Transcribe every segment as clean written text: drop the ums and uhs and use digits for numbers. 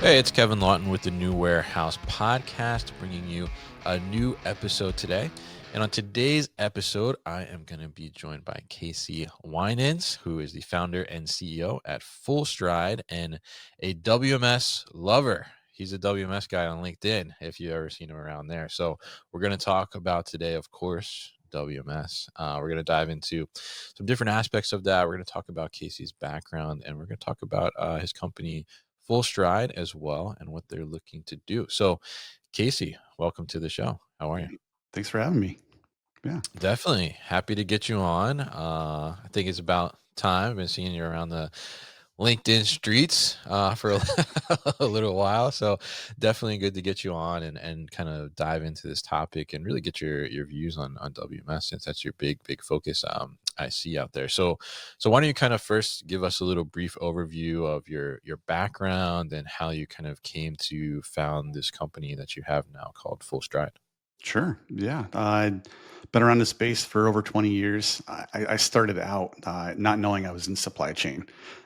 Hey, it's Kevin Lawton with the New Warehouse Podcast, bringing you a new episode today. And on today's episode, I am going to be joined by Casey Winans, who is the founder and CEO at Fullstride and a WMS lover. He's a WMS guy on LinkedIn, if you've ever seen him around there. So we're going to talk about today, of course, WMS. We're going to dive into some different aspects of that. We're going to talk about Casey's background, and we're going to talk about his company, Fullstride, as well, and what they're looking to do. So, Casey, welcome to the show. How are you? Thanks for having me. Yeah. Definitely happy to get you on. I think it's about time. I've been seeing you around the LinkedIn streets for a little while, so definitely good to get you on and kind of dive into this topic and really get your views on WMS, since that's your big focus. I see out there. So why don't you kind of first give us a little brief overview of your background and how you kind of came to found this company that you have now called Full Stride? Sure. Yeah. I've been around the space for over 20 years. I started out not knowing I was in supply chain.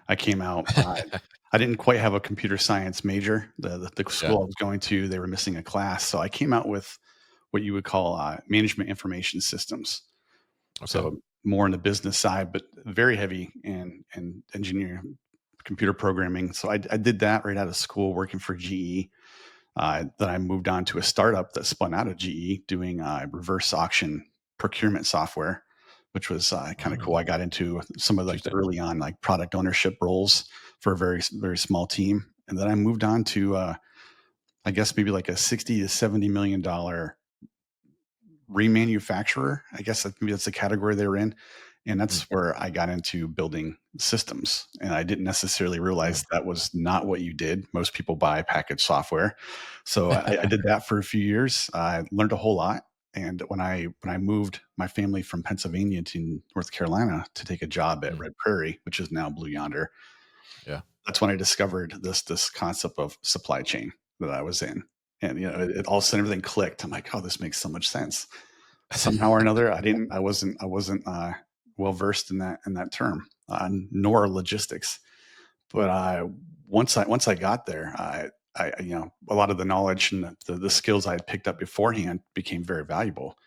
I came out, I didn't quite have a computer science major. The Yeah. school I was going to, they were missing a class. So I came out with what you would call management information systems. Okay. So more on the business side, but very heavy in engineering, computer programming. So I did that right out of school working for GE. Then I moved on to a startup that spun out of GE doing reverse auction procurement software, which was kind of cool. I Oh, got into some of like the interesting. early on like product ownership roles for a very small team, and then I moved on to I guess maybe like a 60 to 70 million dollar remanufacturer. I guess maybe that's the category they were in. And that's Mhm. where I got into building systems. And I didn't necessarily Oh. realize that was not what you did. Most people buy packaged software. So I did that for a few years. I learned a whole lot. And when I moved my family from Pennsylvania to North Carolina to take a job at Mm, Red Prairie, which is now Blue Yonder, yeah. that's when I discovered this concept of supply chain that I was in. And it all of a sudden everything clicked. I'm like, oh, this makes so much sense. Somehow or another, I wasn't well versed in that term, nor logistics. But once I got there, a lot of the knowledge and the skills I had picked up beforehand became very valuable.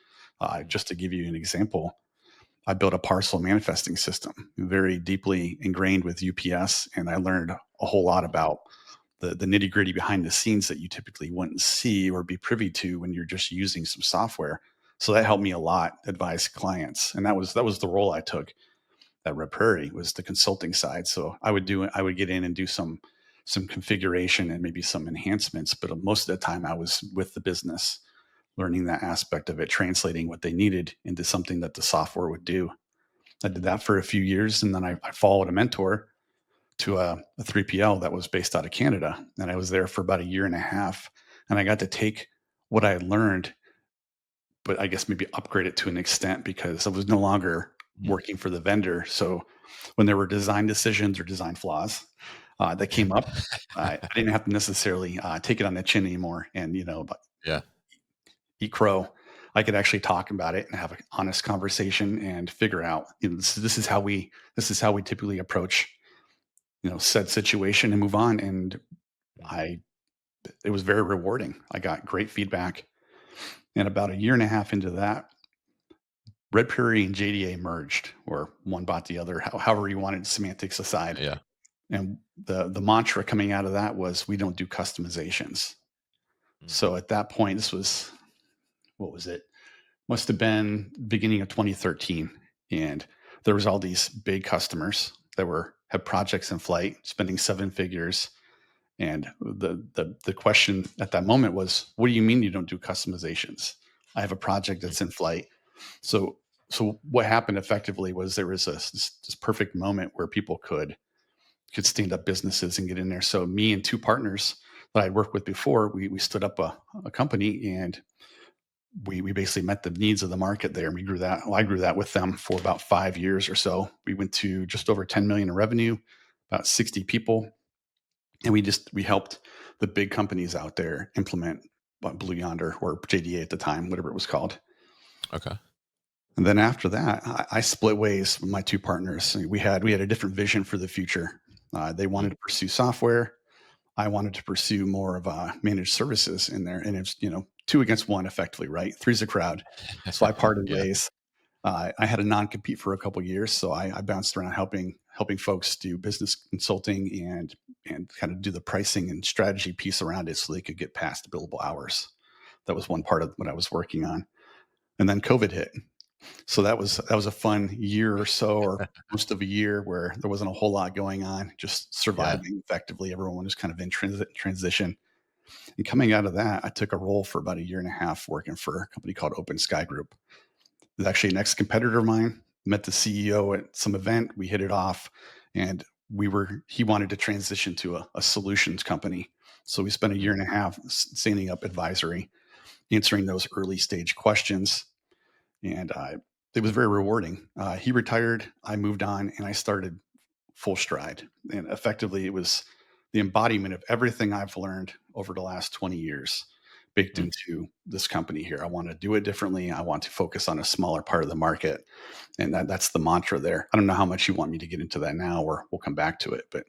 Mm, Just to give you an example, I built a parcel manifesting system, very deeply ingrained with UPS, and I learned a whole lot about the nitty gritty behind the scenes that you typically wouldn't see or be privy to when you're just using some software. So that helped me a lot, advise clients, and that was the role I took at Red Prairie, was the consulting side. So I would get in and do some configuration and maybe some enhancements, but most of the time I was with the business, learning that aspect of it, translating what they needed into something that the software would do. I did that for a few years, and then I followed a mentor to a 3PL that was based out of Canada. And I was there for about a year and a half. And I got to take what I had learned, but I guess maybe upgrade it to an extent because I was no longer mm. working for the vendor. So when there were design decisions or design flaws that came up, I didn't have to necessarily take it on the chin anymore and, Yeah. eat crow. I could actually talk about it and have an honest conversation and figure out, this is how we typically approach, said situation and move on. And Mm, I it was very rewarding. I got great feedback. And about a year and a half into that, Red Prairie and JDA merged, or one bought the other, however you wanted, semantics aside. yeah. And the mantra coming out of that was, we don't do customizations. Mm, So at that point, what was it? Must have been beginning of 2013. And there was all these big customers that had projects in flight, spending seven figures. And the question at that moment was, what do you mean you don't do customizations? I have a project mm, that's in flight. So so what happened effectively was there was this perfect moment where people could stand up businesses and get in there. So me and two partners that I'd worked with before, we stood up a company, and we basically met the needs of the market there, and we grew that. Well, I grew that with them for about 5 years or so. We went to just over 10 million in revenue, about 60 people, and we helped the big companies out there implement Blue Yonder or JDA at the time, whatever it was called. okay. And then after that, I split ways with my two partners. We had a different vision for the future. They Mm, wanted to pursue software. I wanted to pursue more of managed services in there, and it's two against one effectively, right? Three's a crowd. So I parted Yeah. ways. I had a non-compete for a couple of years, so I bounced around helping folks do business consulting and kind of do the pricing and strategy piece around it, so they could get past billable hours. That was one part of what I was working on, and then COVID hit. So that was a fun year or so, or most of a year, where there wasn't a whole lot going on, just Yeah. surviving effectively. Everyone was kind of in transition. And coming out of that, I took a role for about a year and a half working for a company called Open Sky Group. It was actually an ex-competitor of mine. Met the CEO at some event. We hit it off, and he wanted to transition to a solutions company. So we spent a year Mm, and a half standing up advisory, answering those early stage questions, and it was very rewarding. He retired, I moved on, and I started Fullstride. And effectively, it was the embodiment of everything I've learned over the last 20 years baked mm. into this company here. I want to do it differently. I want to focus on a smaller part of the market. And that's the mantra there. I don't know how much you want me to get into that now, or we'll come back to it, but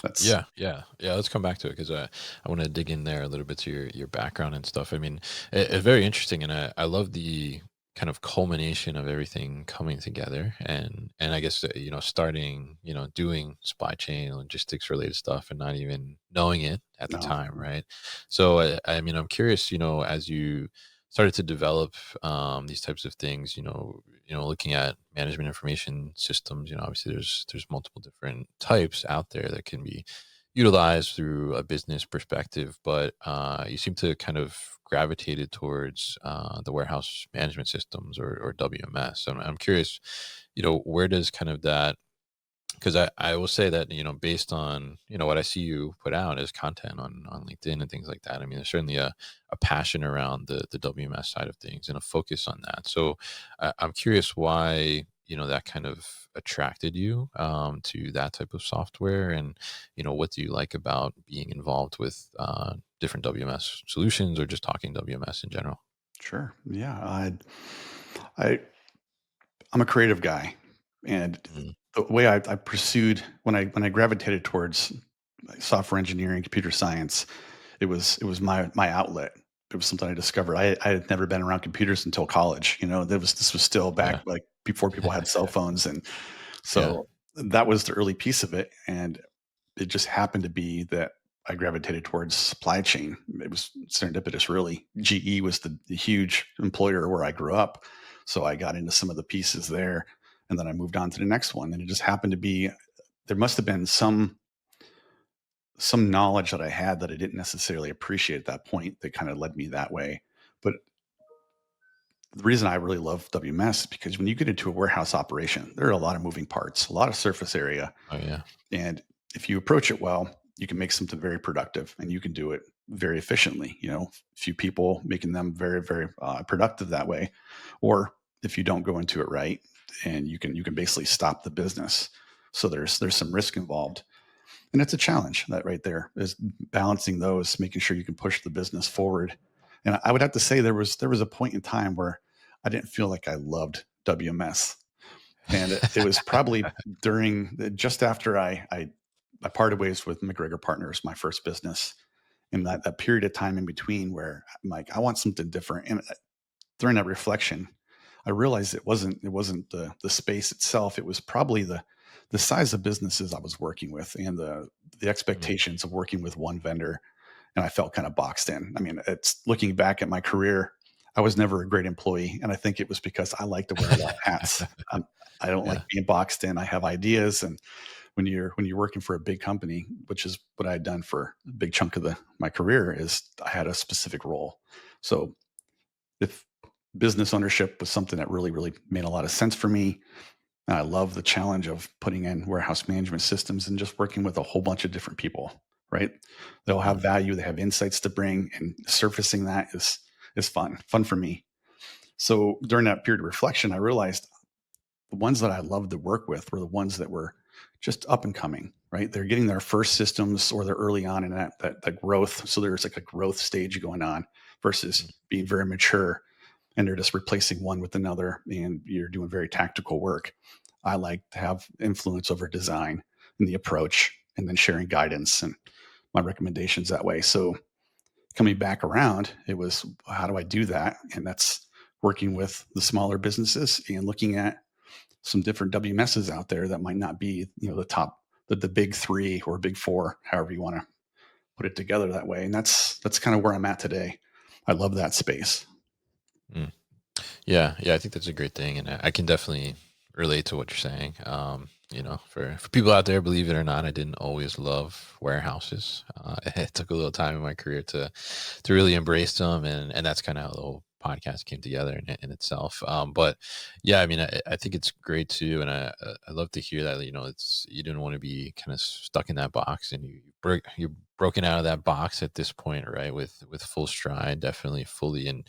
that's Yeah, yeah, yeah. Let's come back to it because I want to dig in there a little bit to your background and stuff. I mean, it's very interesting, and I love the kind of culmination of everything coming together, and I guess starting doing supply chain logistics related stuff and not even knowing it at the no, time, right? So I mean, I'm curious, as you started to develop these types of things, looking at management information systems, obviously there's multiple different types out there that can be utilized through a business perspective, but you seem to kind of gravitated towards the warehouse management systems or WMS. So I'm curious, where does kind of that, because I will say that based on what I see you put out as content on LinkedIn and things like that. I mean, there's certainly a passion around the WMS side of things and a focus on that. So I'm curious why that kind of attracted you to that type of software, and what do you like about being involved with different WMS solutions or just talking WMS in general? sure. Yeah. I I'm a creative guy, and Mm, the way I pursued when I gravitated towards software engineering, computer science, it was my outlet. It was something I discovered. I had never been around computers until college. This was still back yeah, like before people had cell phones, and yeah. so that was the early piece of it. And it just happened to be that I gravitated towards supply chain. It was serendipitous, really. GE was the huge employer where I grew up. So I got into some of the pieces there, and then I moved on to the next one. And it just happened to be there must have been some knowledge that I had that I didn't necessarily appreciate at that point that kind of led me that way. But the reason I really love WMS is because when you get into a warehouse operation, there are a lot of moving parts, a lot of surface area, Oh yeah. and if you approach it well, you can make something very productive, and you can do it very efficiently. Few people making them very, very productive that way. Or if you don't go into it right, and you can basically stop the business. So there's some risk involved, and it's a challenge. That right there is balancing those, making sure you can push the business forward. And I would have to say there was a point in time where I didn't feel like I loved WMS, and it was probably just after I parted ways with McGregor Partners, my first business, in that period of time in between where I'm like, I want something different. And during that reflection, I realized it wasn't the space itself. It was probably the size of businesses I was working with, and the Mm, expectations of working with one vendor. And I felt kind of boxed in. I mean, it's looking back at my career, I was never a great employee, and I think it was because I like to wear a lot of hats. I don't like yeah. being boxed in. I have ideas, and when you're working for a big company, which is what I had done for a big chunk of my career, is I had a specific role. So if business ownership was something that really, really made a lot of sense for me, and I love the challenge of putting in warehouse management systems and just working with a whole bunch of different people, right? They'll have Mm, value, they have insights to bring, and surfacing that is fun for me. So during that period of reflection, I realized the ones that I loved to work with were the ones that were just up and coming, right? They're getting their first systems, or they're early on in that growth. So there's like a growth stage going on versus mm, being very mature, and they're just replacing one with another, and you're doing very tactical work. I like to have influence over design and the approach, and then sharing guidance and my recommendations that way. So coming back around, it was, how do I do that? And that's working with the smaller businesses and looking at some different WMSs out there that might not be, the top, the big three or big four, however you want to put it together that way. And that's kind of where I'm at today. I love that space. Mm. Yeah, yeah, I think that's a great thing, and I can definitely relate to what you're saying. For people out there, believe it or not, I didn't always love warehouses. It took a little time in my career to really embrace them, and that's kind of how the whole podcast came together in itself. But yeah, I mean, I think it's great too, and I love to hear that it's you didn't want to be kind of stuck in that box, and you're broken out of that box at this point, right? With full stride, definitely fully and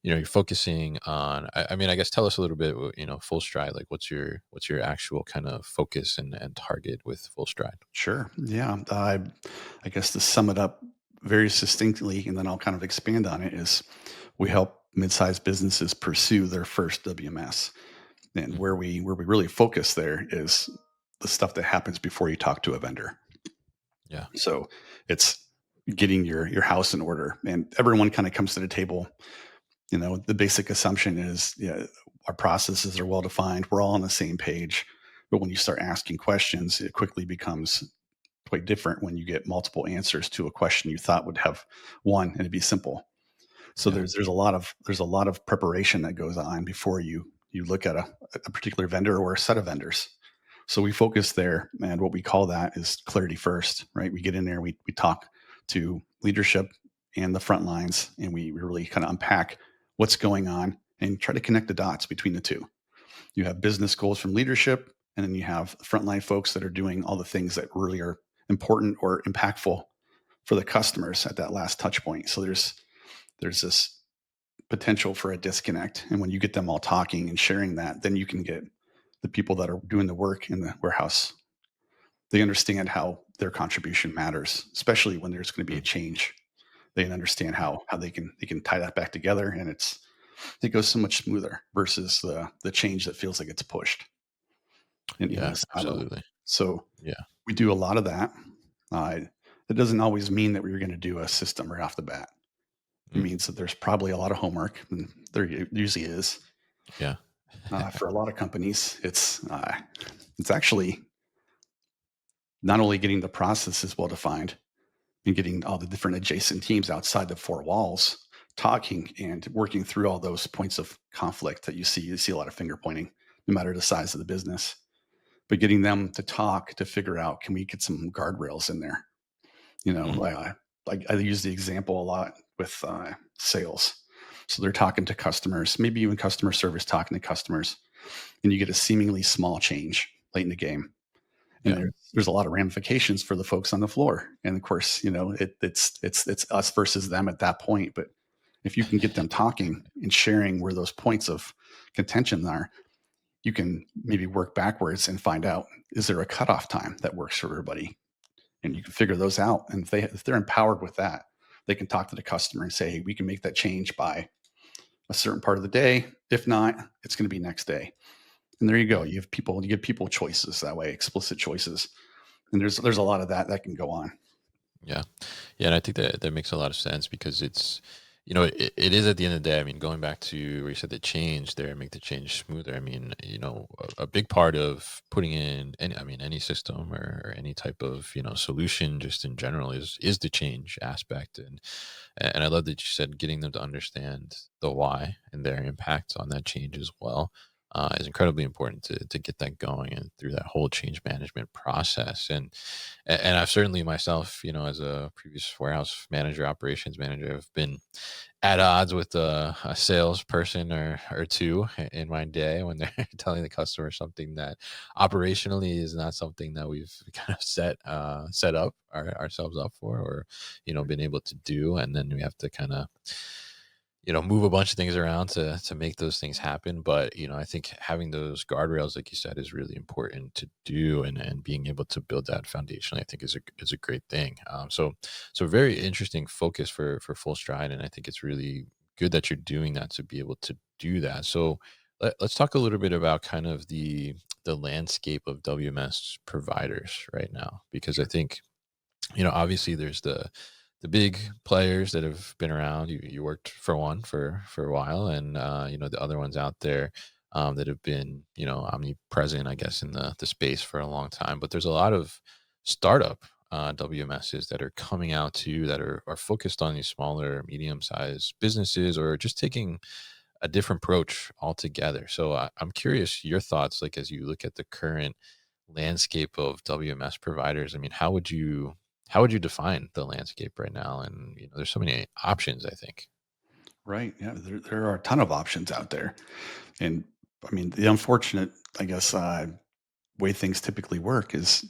you're focusing on I mean, I guess tell us a little bit, full stride, like what's your actual kind of focus and target with full stride? Sure. Yeah. I guess to sum it up very succinctly, and then I'll kind of expand on it, is we help mid-sized businesses pursue their first WMS. And Mm. where we really focus there is the stuff that happens before you talk to a vendor. Yeah. So it's getting your house in order, and everyone kind of comes to the table. The basic assumption is, yeah, our processes are well defined. We're all on the same page. But when you start asking questions, it quickly becomes quite different when you get multiple answers to a question you thought would have one and it'd be simple. So Yeah. there's a lot of preparation that goes on before you look at a particular vendor or a set of vendors. So we focus there, and what we call that is clarity first, right? We get in there, we talk to leadership and the front lines, and we really kind of unpack what's going on and try to connect the dots between the two. You have business goals from leadership, and then you have frontline folks that are doing all the things that really are important or impactful for the customers at that last touch point. So there's this potential for a disconnect. And when you get them all talking and sharing that, then you can get the people that are doing the work in the warehouse. They understand how their contribution matters, especially when there's going to be a Mm. change. They understand how they can tie that back together, and it goes so much smoother versus the change that feels like it's pushed in Yeah, a silo. absolutely. So Yeah. we do a lot of that. Uh, that doesn't always mean that we're going to do a system right off the bat. It Mm. means that there's probably a lot of homework, and there usually is. Yeah. For a lot of companies, it's actually not only getting the processes well defined and getting all the different adjacent teams outside the four walls talking and working through all those points of conflict that you see. You see a lot of finger pointing, no matter the size of the business, but getting them to talk to figure out, can we get some guardrails in there? You know, Mm. I use the example a lot with sales. So they're talking to customers, maybe even customer service talking to customers, and you get a seemingly small change late in the game. And Yeah. there's a lot of ramifications for the folks on the floor. And of course, it's us versus them at that point. But if you can get them talking and sharing where those points of contention are, you can maybe work backwards and find out, is there a cutoff time that works for everybody? And you can figure those out. And if they're empowered with that, they can talk to the customer and say, hey, we can make that change by a certain part of the day. If not, it's going to be next day. And there you go. Mm. You give people choices that way, explicit choices. And there's a lot of that can go on. Yeah. Yeah, and I think that makes a lot of sense because it is at the end of the day. I mean, going back to where you said the change there, make the change smoother. I mean, a big part of putting in any system or any type of solution, just in general, is the change aspect, and I love that you said getting them to understand the why and their impact on that change as well. Is incredibly important to get that going and through that whole change management process. And I've certainly myself, as a previous warehouse manager, operations manager, have been at odds with a salesperson or two in my day when they're telling the customer something that operationally is not something that we've kind of set up ourselves up for, or been able to do, and then we have to kind of move a bunch of things around to make those things happen. But I think having those guardrails, like you said, is really important to do, and being able to build that foundation, I think, is a great thing. So very interesting focus for full stride, and I think it's really good that you're doing that to be able to do that. So let's talk a little bit about kind of the landscape of WMS providers right now, because I think Obviously there's the big players that have been around. You worked for one for a while, and the other ones out there that have been omnipresent, I guess, in the space for a long time. But there's a lot of startup WMSs that are coming out too, that are focused on these smaller, medium sized businesses, or just taking a different approach altogether. So I'm curious your thoughts, like as you look at the current landscape of WMS providers. I mean, how would you define the landscape right now? And there's so many options, I think. Right. Yeah. There are a ton of options out there. And I mean, the unfortunate, I guess, way things typically work is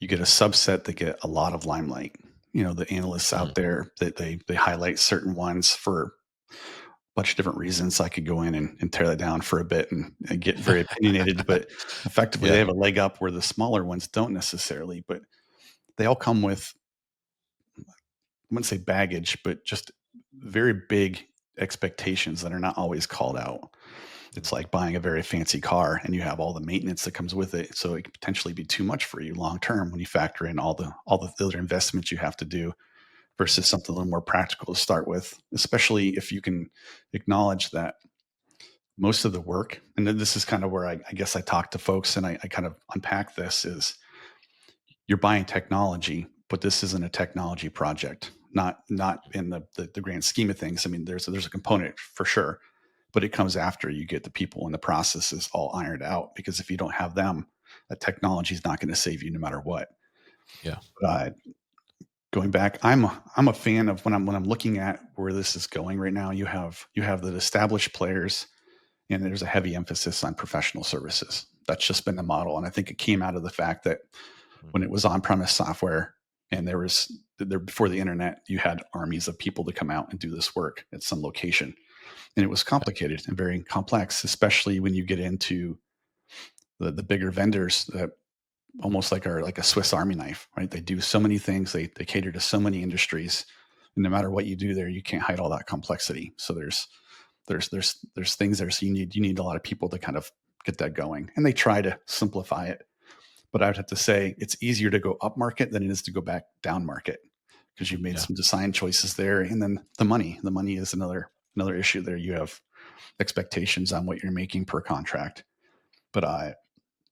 you get a subset that get a lot of limelight. The analysts Mhm. out there that they highlight certain ones for a bunch of different reasons. I could go in and tear that down for a bit and get very opinionated, but effectively they Yeah, have a leg up where the smaller ones don't necessarily, but they all come with, I wouldn't say baggage, but just very big expectations that are not always called out. It's mhm, like buying a very fancy car and you have all the maintenance that comes with it. So it could potentially be too much for you long term when you factor in all the other investments you have to do mhm. versus something a little more practical to start with, especially if you can acknowledge that most of the work, and then this is kind of where I guess I talk to folks and I kind of unpack this is you're buying technology, but this isn't a technology project. Not in the grand scheme of things. I mean, there's a component for sure, but it comes after you get the people and the processes all ironed out. Because if you don't have them, that technology is not going to save you no matter what. Yeah, Uh, Going back, I'm a fan of when I'm looking at where this is going right now. You have the established players, and there's a heavy emphasis on professional services. That's just been the model, and I think it came out of the fact that mhm, when it was on-premise software and there before the internet, you had armies of people to come out and do this work at some location, and it was yeah, complicated and very complex, especially when you get into the bigger vendors that almost like are like a Swiss Army knife, right? They do so many things, they cater to so many industries, and no matter what you do there, you can't hide all that complexity. So there's things there. So you need a lot of people to kind of get that going, and they try to simplify it. But I would have to say it's easier to go up market than it is to go back down market because you've made yeah, some design choices there, and then the money is another issue there. You have expectations on what you're making per contract, but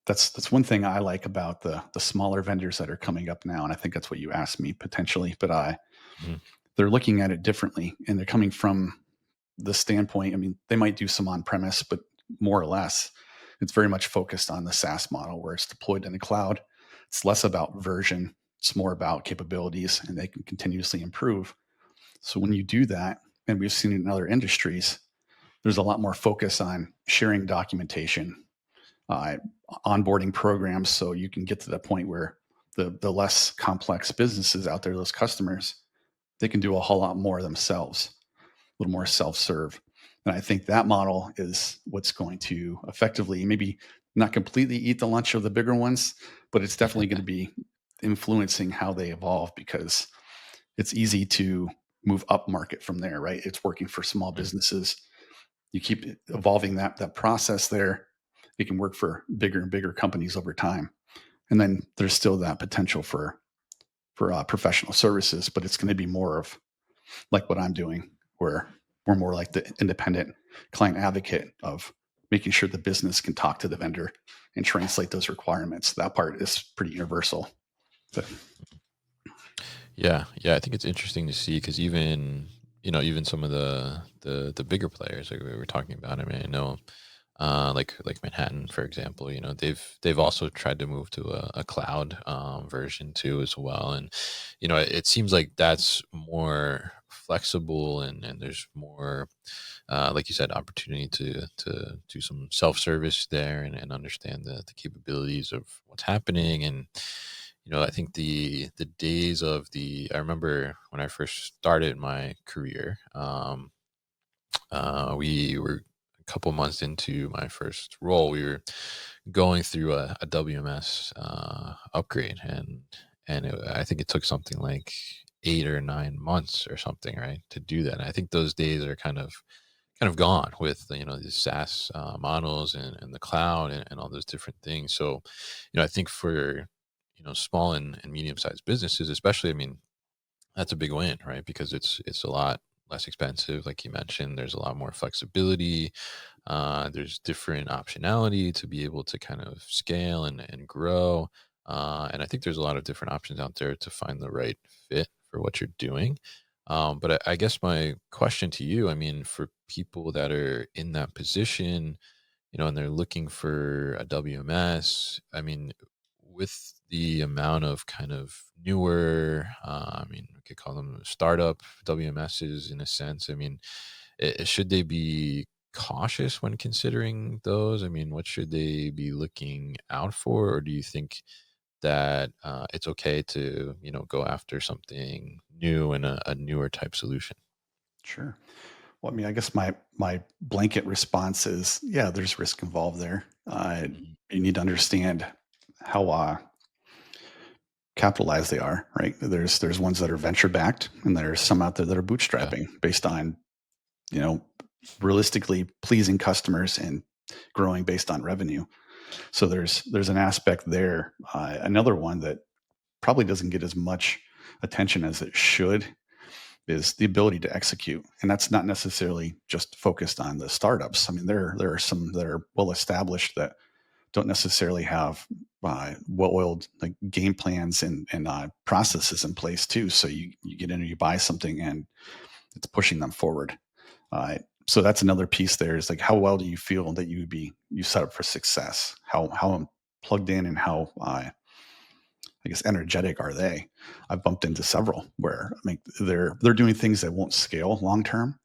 that's one thing I like about the smaller vendors that are coming up now, and I think that's what you asked me potentially. But mhm, they're looking at it differently, and they're coming from the standpoint. I mean, they might do some on premise, but more or less, it's very much focused on the SaaS model where it's deployed in the cloud. It's less about version; it's more about capabilities, and they can continuously improve. So when you do that, and we've seen it in other industries, there's a lot more focus on sharing documentation, uh, onboarding programs, so you can get to the point where the less complex businesses out there, those customers, they can do a whole lot more themselves, a little more self-serve. And I think that model is what's going to effectively maybe not completely eat the lunch of the bigger ones, but it's definitely going to be influencing how they evolve because it's easy to move up market from there, right? It's working for small mhm. businesses. You keep evolving that process there. It can work for bigger and bigger companies over time. And then there's still that potential for professional services, but it's going to be more of like what I'm doing, where we're more like the independent client advocate of making sure the business can talk to the vendor and translate those requirements. That part is pretty universal. But Yeah, yeah. I think it's interesting to see because even some of the bigger players like we were talking about. I mean, I know like Manhattan, for example, they've also tried to move to a cloud version too as well, and it seems like that's more flexible, and there's more like you said, opportunity to do some self service there, and understand the capabilities of what's happening. And I think the days of the I remember when I first started my career. We were a couple months into my first role. We were going through a WMS upgrade, and I think it took something like 8 or 9 months or something, right, to do that. And I think those days are kind of gone with these SaaS models and the cloud and all those different things. So, I think for small and medium sized businesses, especially, I mean, that's a big win, right? Because it's a lot less expensive, like you mentioned. There's a lot more flexibility. There's different optionality to be able to kind of scale and grow. And I think there's a lot of different options out there to find the right fit for what you're doing. But I guess my question to you, I mean, for people that are in that position, and they're looking for a WMS. I mean, with the amount of kind of newer, I mean, we could call them startup WMSs in a sense. I mean, should they be cautious when considering those? I mean, what should they be looking out for? Or do you think that it's okay to, go after something new and a newer type solution? Sure. Well, I mean, I guess my blanket response is, yeah, there's risk involved there. Mhm. You need to understand how capitalized they are, right? There's ones that are venture backed, and there's some out there that are Yeah. bootstrapping based on, you know, realistically pleasing customers and growing based on revenue. So there's an aspect there. Another one that probably doesn't get as much attention as it should is the ability to execute, and that's not necessarily just focused on the startups. I mean, there are some that are well established that don't necessarily have well-oiled like game plans and processes in place too. So you get in and you buy something and it's pushing them forward. So that's another piece. There is like, how well do you feel that you set up for success? How plugged in and how I guess energetic are they? I've bumped into several where I mean they're doing things that won't scale long term,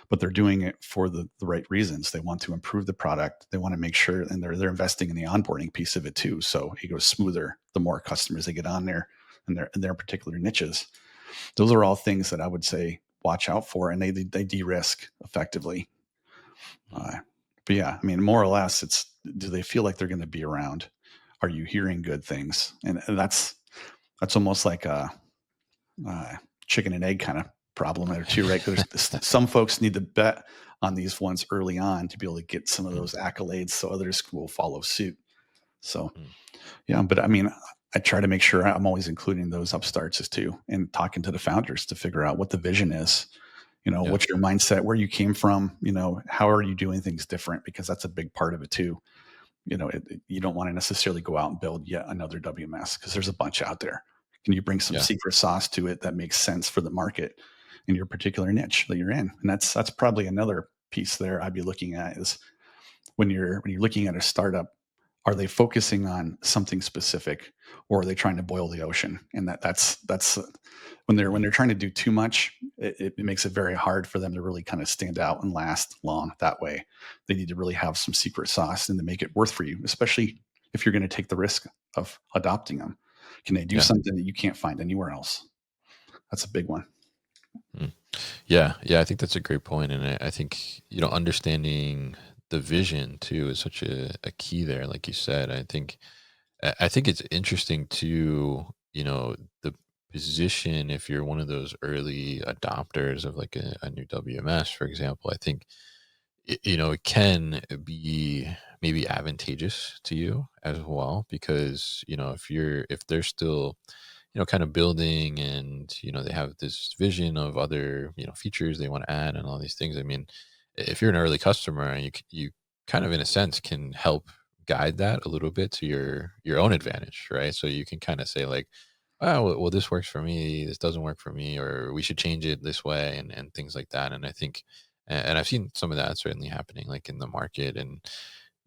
but they're doing it for the right reasons. They want to improve the product. They want to make sure, and they're investing in the onboarding piece of it too. So it goes smoother the more customers they get on there and their particular niches. Those are all things that I would say watch out for, and they de-risk effectively. Mhm. Uh, but yeah, I mean, more or less, it's do they feel like they're going to be around? Are you hearing good things? And that's almost like a chicken and egg kind of problem there too, right? There's some folks need to bet on these ones early on to be able to get some of Mhm. those accolades, so others will follow suit. So Mhm. yeah, but I mean, I try to make sure I'm always including those upstarts as too, and talking to the founders to figure out what the vision is. Yeah. What's your mindset, where you came from, how are you doing things different? Because that's a big part of it too. You don't want to necessarily go out and build yet another WMS because there's a bunch out there. Can you bring some Yeah. secret sauce to it that makes sense for the market in your particular niche that you're in? And that's probably another piece there I'd be looking at is when you're looking at a startup, are they focusing on something specific, or are they trying to boil the ocean? And that's when they're Mhm. trying to do too much, it makes it very hard for them to really kind of stand out and last long that way. They need to really have some secret sauce and to make it worth for you, especially if you're going to take the risk of adopting them. Can they do Yeah. something that you can't find anywhere else? That's a big one. Mm. Yeah, yeah, I think that's a great point, and I think understanding the vision too is such a key there. Like you said, I think it's interesting to the position if you're one of those early adopters of like a new WMS, for example. I think it can be maybe advantageous to you as well because if they're still kind of building and they have this vision of other features they want to add and all these things. I mean, if you're an early customer and you kind of in a sense can help guide that a little bit to your own advantage, right? So you can kind of say like, oh well, this works for me, this doesn't work for me, or we should change it this way, and things like that. And I think and I've seen some of that certainly happening like in the market. And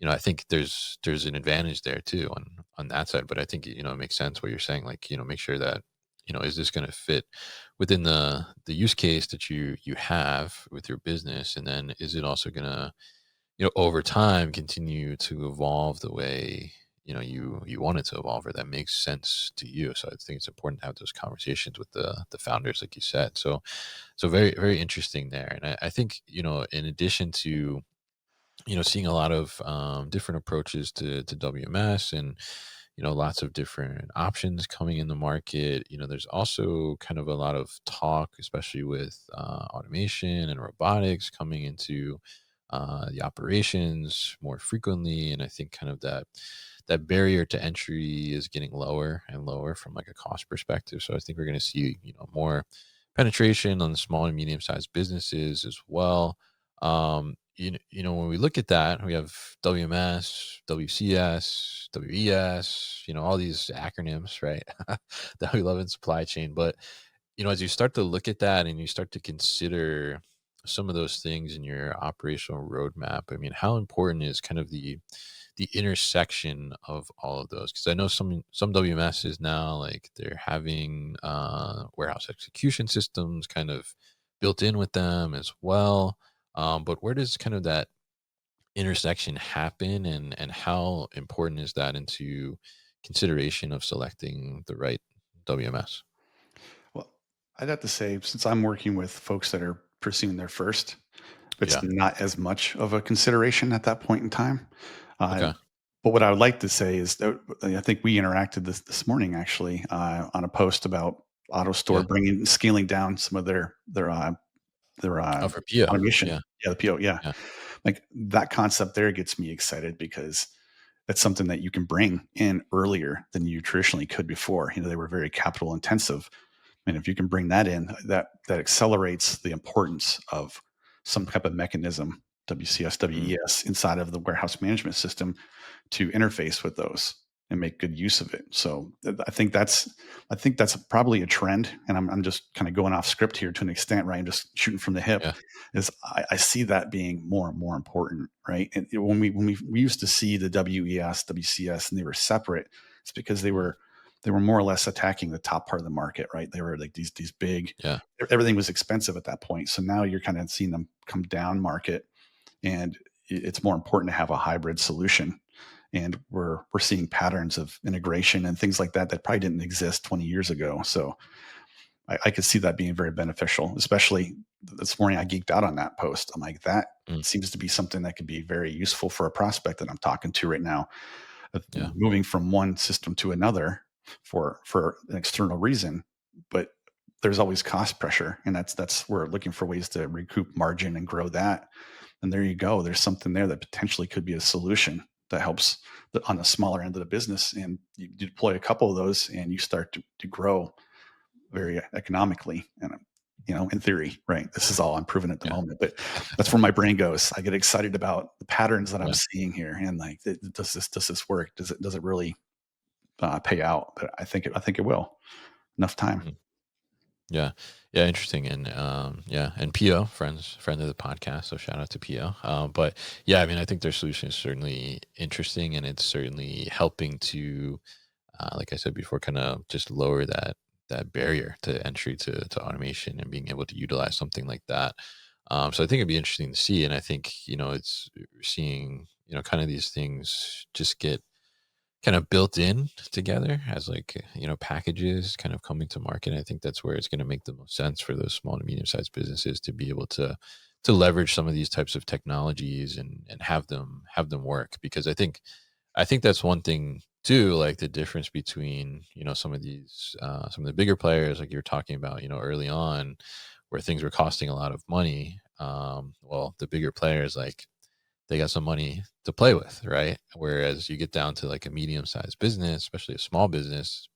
I think there's an advantage there too on that side. But I think it makes sense what you're saying. Like make sure that is this going to fit within the use case that you have with your business, and then is it also going to over time continue to evolve the way you want it to evolve, or that makes sense to you. So I think it's important to have those conversations with the founders, like you said. So very very interesting there. And I think in addition to seeing a lot of different approaches to WMS and lots of different options coming in the market. There's also kind of a lot of talk, especially with automation and robotics coming into the operations more frequently. And I think kind of that barrier to entry is getting lower and lower from like a cost perspective. So I think we're going to see, more penetration on the small and medium sized businesses as well. When we look at that, we have WMS, WCS, WES, all these acronyms, right? That we love in supply chain. But, as you start to look at that and you start to consider some of those things in your operational roadmap, I mean, how important is kind of the intersection of all of those? Because I know some WMSs now, like they're having warehouse execution systems kind of built in with them as well. But where does kind of that intersection happen, and how important is that into consideration of selecting the right WMS? Well, I'd have to say, since I'm working with folks that are pursuing their first, it's Yeah. not as much of a consideration at that point in time. Uh, Okay. but what I would like to say is that I think we interacted this morning actually on a post about AutoStore Yeah. bringing scaling down some of their Oh, for PO. automation. Yeah. Yeah, the PO. Yeah, Yeah. like that concept there gets me excited because that's something that you can bring in earlier than you traditionally could before. They were very capital intensive, and if you can bring that in, that accelerates the importance of some type of mechanism, WCS, Mm, WES, inside of the warehouse management system to interface with those and make good use of it. So I think that's probably a trend, and I'm just kind of going off script here to an extent, right? I'm just shooting from the hip. yeah. Is I see that being more and more important, right? And when we used to see the WES, WCS, and they were separate, it's because they Mm, were they were more or less attacking the top part of the market, right? They were like these big, yeah. everything was expensive at that point. So now you're kind of seeing them come down market, and it's more important to have a hybrid solution. And we're seeing patterns of integration and things like that that probably didn't exist 20 years ago. So I could see that being very beneficial. Especially this morning, I geeked out on that post. I'm like, that Mm, seems to be something that could be very useful for a prospect that I'm talking to right now, of yeah. moving from one system to another for an external reason. But there's always cost pressure, and that's where looking for ways to recoup margin and grow that. And there you go. There's something there that potentially could be a solution that helps on the smaller end of the business. And you deploy a couple of those, and you start to grow very economically. And in theory, right? This is all unproven at the Yeah. moment, but that's where my brain goes. I get excited about the patterns that I'm Yeah. seeing here, and like, does this work? Does it really pay out? But I think it will. Enough time. Mhm. Yeah. Yeah, interesting. And yeah, and PO, friend of the podcast. So shout out to PO. But yeah, I mean, I think their solution is certainly interesting, and it's certainly helping to, like I said before, kind of just lower that barrier to entry to automation and being able to utilize something like that. So I think it'd be interesting to see. And I think, it's seeing, kind of these things just get kind of built in together as like, packages kind of coming to market. I think that's where it's going to make the most sense for those small to medium sized businesses to be able to leverage some of these types of technologies and have them work. Because I think that's one thing too, like the difference between, some of the bigger players like you're talking about, early on, where things were costing a lot of money. Well, the bigger players, like, they got some money to play with, right? Whereas you get down to like a medium-sized business, especially a small business,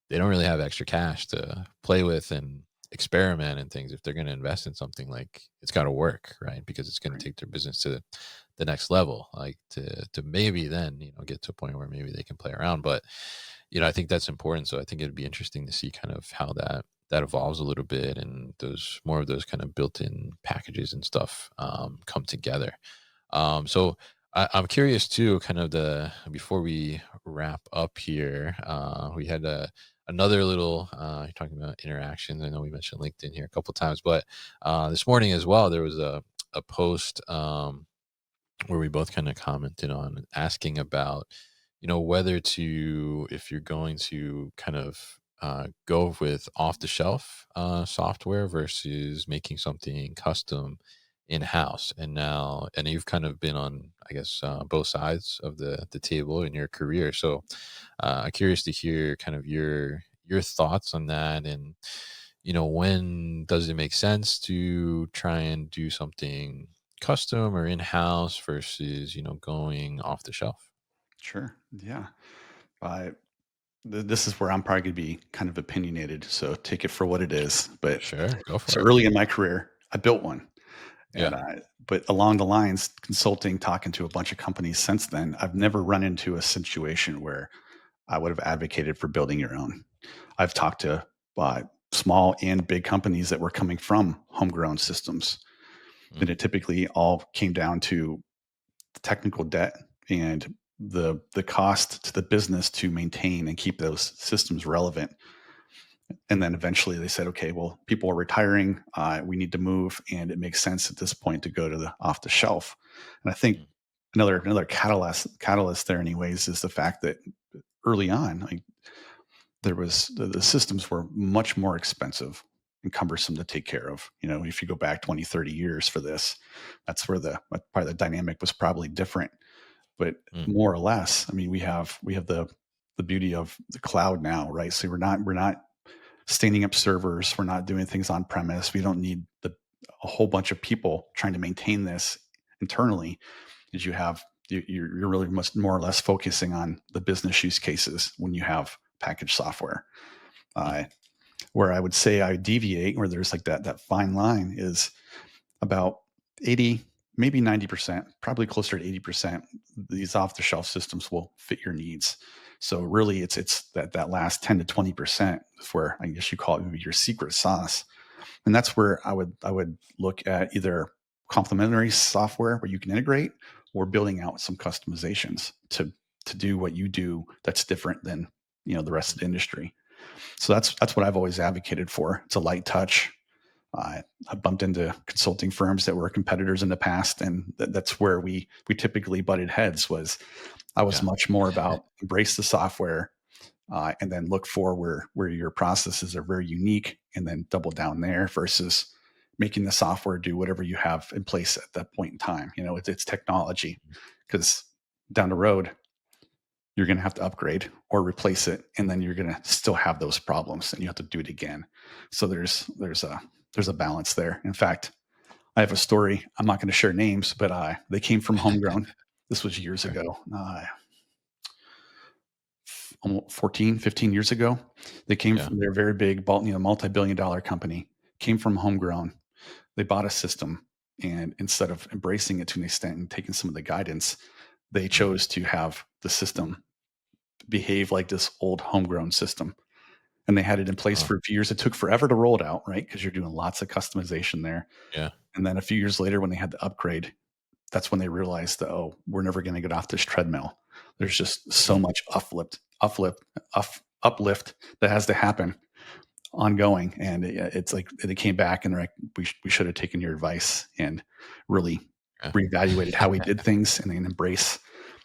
they don't really have extra cash to play with and experiment and things. If they're going to invest in something, like, it's got to work, right? Because it's going to Right. take their business to the next level, like to maybe then, get to a point where maybe they can play around. But, I think that's important. So I think it'd be interesting to see kind of how that evolves a little bit, and those more of those kind of built-in packages and stuff come together. So I'm curious too, kind of the before we wrap up here, we had another little you're talking about interactions. I know we mentioned LinkedIn here a couple times, but this morning as well, there was a post where we both kind of commented on asking about, whether to if you're going to kind of go with off the shelf software versus making something custom in house. And you've kind of been on, I guess, both sides of the table in your career. So I'm curious to hear kind of your thoughts on that, and when does it make sense to try and do something custom or in-house versus, going off the shelf? Sure. Yeah. Uh, this is where I'm probably going to be kind of opinionated. So take it for what it is. But Sure, go for so it. early in my career, I built one. Yeah. But along the lines, consulting, talking to a bunch of companies since then, I've never run into a situation where I would have advocated for building your own. I've talked to uh, small and big companies that were coming from homegrown systems, and Mm, it typically all came down to technical debt and the cost to the business to maintain and keep those systems relevant. And then eventually they said, okay, well, people are retiring. We need to move, and it makes sense at this point to go to the off the shelf. And I think mm, another catalyst there, anyways, is the fact that early on, like there was the systems were much more expensive and cumbersome to take care of. If you go back 20, 30 years for this, that's where the dynamic was probably different. But mm, more or less, I mean, we have the beauty of the cloud now, right? So we're not standing up servers. We're not doing things on premise. We don't need a whole bunch of people trying to maintain this internally. As you're really much more or less focusing on the business use cases when you have packaged software. mm, Uh, where I would say I deviate, where there's like that fine line, is about 80, maybe 90%, probably closer to 80%. These off the shelf systems will fit your needs. So really, it's that last 10 to 20% is where I guess you call it maybe your secret sauce. And that's where I would look at either complementary software where you can integrate, or building out some customizations to do what you do that's different than the rest of mm. the industry. So that's what I've always advocated for. It's a light touch. I bumped into consulting firms that were competitors in the past, and that's where we typically butted heads. Was I was Yeah. much more about embrace the software, and then look for where your processes are very unique, and then double down there versus making the software do whatever you have in place at that point in time. It's technology, because down the road you're going to have to upgrade or replace it, and then you're going to still have those problems, and you have to do it again. So there's a balance there. In fact, I have a story. I'm not going to share names, but they came from homegrown. This was years Sure. ago, 14, 15 years ago. They came Yeah. from their very big, multi-billion-dollar company. Came from homegrown. They bought a system, and instead of embracing it to an extent and taking some of the guidance, they Mm, chose to have the system behave like this old homegrown system. And they had it in place uh, for a few years. It took forever to roll it out, right? Because you're doing lots of customization there. yeah. And then a few years later, when they had to upgrade, that's when they realized that, oh, we're never going to get off this treadmill. There's just so Mm, much uplift that has to happen ongoing. And it's like they came back and they're like, we should have taken your advice and really yeah. reevaluated how we did things, and then embrace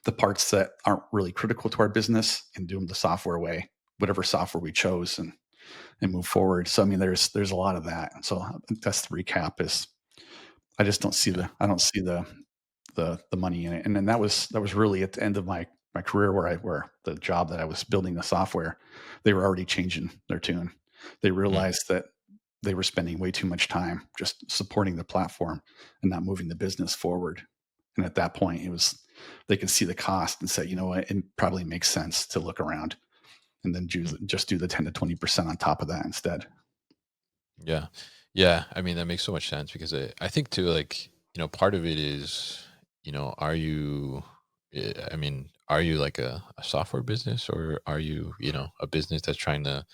the parts that aren't really critical to our business and do them the software way, whatever software we chose, and move forward. So I mean, there's a lot of that. So that's the recap. Is I just don't see Yeah. the money in it. And then that was really at the end of my career, where the job that I was building the software, they were already changing their tune. They Mm, realized that they were spending way too much time just supporting the platform and not moving the business forward. And at that point, it was they could see the cost and say, you know what, it probably makes sense to look around and then mm. just do the 10 to 20% on top of that instead. Yeah. Yeah. I mean, that makes so much sense because I think too, like, part of it is, are you, I mean, are you like a software business or are you, a business that's trying to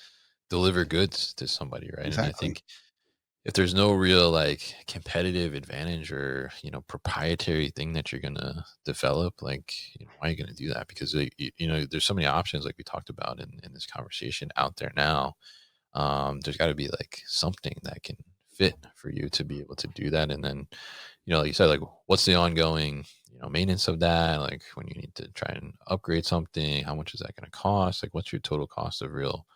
deliver goods to somebody, right? And I Exactly. think if there's no real like competitive advantage or, proprietary thing that you're going to develop, like, why are you going to do that? Because, there's so many options like we talked about in this conversation out there now. There's got to be like something that can fit for you to be able to do that. And then, like you said, like what's the ongoing, maintenance of that? Like when you need to try and upgrade something, how much is that going to cost? Like what's your total cost of real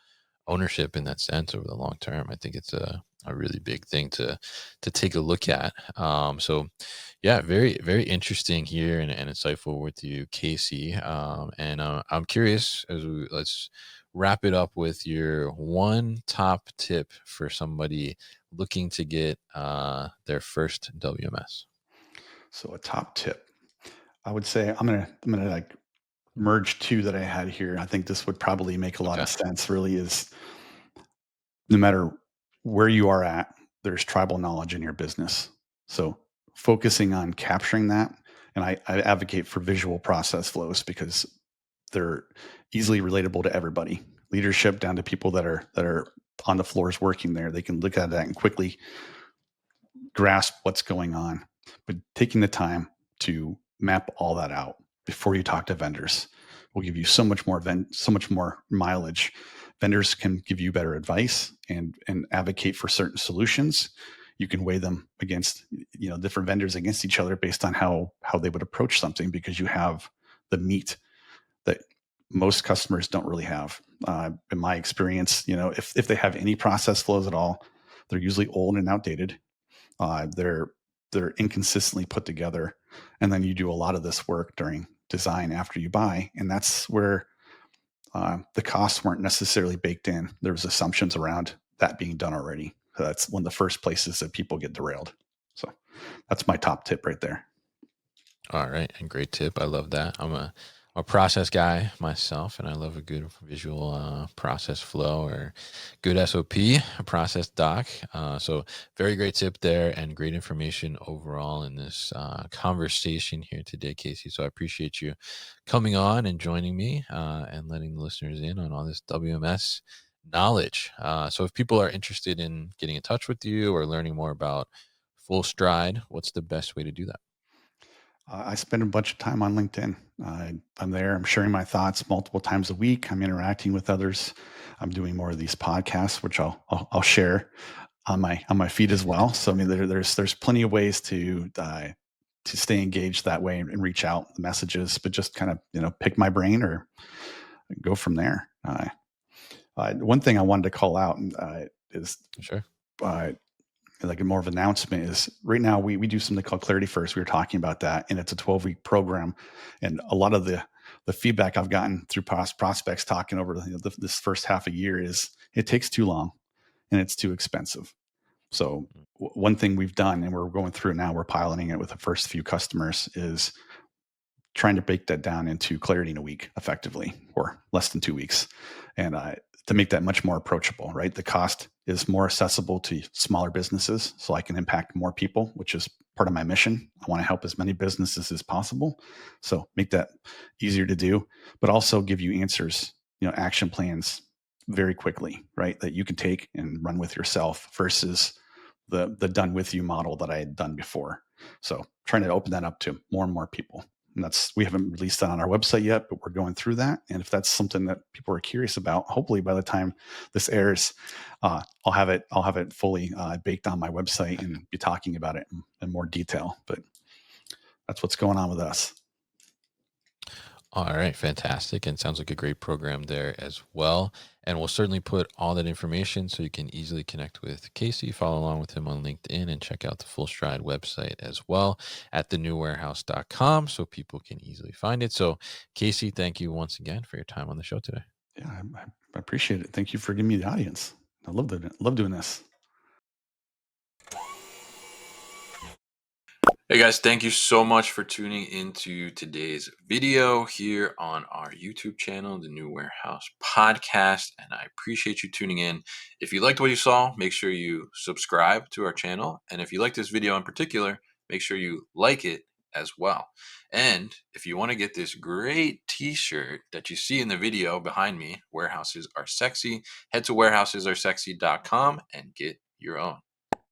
ownership in that sense over the long term? I think it's a really big thing to take a look at. So yeah, very, very interesting here and insightful with you, Casey. And I'm curious let's wrap it up with your one top tip for somebody looking to get their first WMS. So a top tip, I would say I'm gonna like merge two that I had here. I think this would probably make a lot Okay. of sense. Really, is no matter where you are at, there's tribal knowledge in your business. So focusing on capturing that, and I advocate for visual process flows because they're easily relatable to everybody. Leadership down to people that are on the floors working there. They can look at that and quickly grasp what's going on. But taking the time to map all that out before you talk to vendors will give you so much more mileage. Vendors can give you better advice and advocate for certain solutions. You can weigh them against different vendors against each other based on how they would approach something because you have the meat that most customers don't really have. In my experience, if they have any process flows at all, they're usually old and outdated. They're inconsistently put together, and then you do a lot of this work during design after you buy, and that's where the costs weren't necessarily baked in. There was assumptions around that being done already. So that's one of the first places that people get derailed. So that's my top tip right there. All right, and great tip. I love that. I'm a process guy myself, and I love a good visual process flow or good SOP, a process doc. So very great tip there, and great information overall in this conversation here today, Casey. So I appreciate you coming on and joining me and letting the listeners in on all this WMS knowledge. So if people are interested in getting in touch with you or learning more about Full Stride, what's the best way to do that? I spend a bunch of time on LinkedIn. I'm there. I'm sharing my thoughts multiple times a week. I'm interacting with others. I'm doing more of these podcasts, which I'll share on my feed as well. So I mean, there's plenty of ways to stay engaged that way and reach out the messages, but just kind of pick my brain or go from there. One thing I wanted to call out is Sure. uh, like a more of an announcement is right now we do something called Clarity First. We were talking about that, and it's a 12-week program. And a lot of the feedback I've gotten through prospects talking over this first half a year is it takes too long and it's too expensive. So one thing we've done, and we're going through it now, we're piloting it with the first few customers, is trying to break that down into Clarity in a week effectively, or less than 2 weeks. And to make that much more approachable, right? The cost is more accessible to smaller businesses so I can impact more people, which is part of my mission. I want to help as many businesses as possible. So make that easier to do, but also give you answers, action plans very quickly, right? That you can take and run with yourself versus the done with you model that I had done before. So trying to open that up to more and more people. And we haven't released that on our website yet, but we're going through that. And if that's something that people are curious about, hopefully by the time this airs, I'll have it fully baked on my website and be talking about it in more detail. But that's what's going on with us. All right, fantastic. And sounds like a great program there as well. And we'll certainly put all that information so you can easily connect with Casey, follow along with him on LinkedIn, and check out the Full Stride website as well at thenewwarehouse.com so people can easily find it. So, Casey, thank you once again for your time on the show today. Yeah, I appreciate it. Thank you for giving me the audience. I love doing this. Hey guys, thank you so much for tuning into today's video here on our YouTube channel, The New Warehouse Podcast, and I appreciate you tuning in. If you liked what you saw, make sure you subscribe to our channel, and if you like this video in particular, make sure you like it as well. And if you want to get this great t-shirt that you see in the video behind me, Warehouses Are Sexy, head to warehousesAreSexy.com and get your own.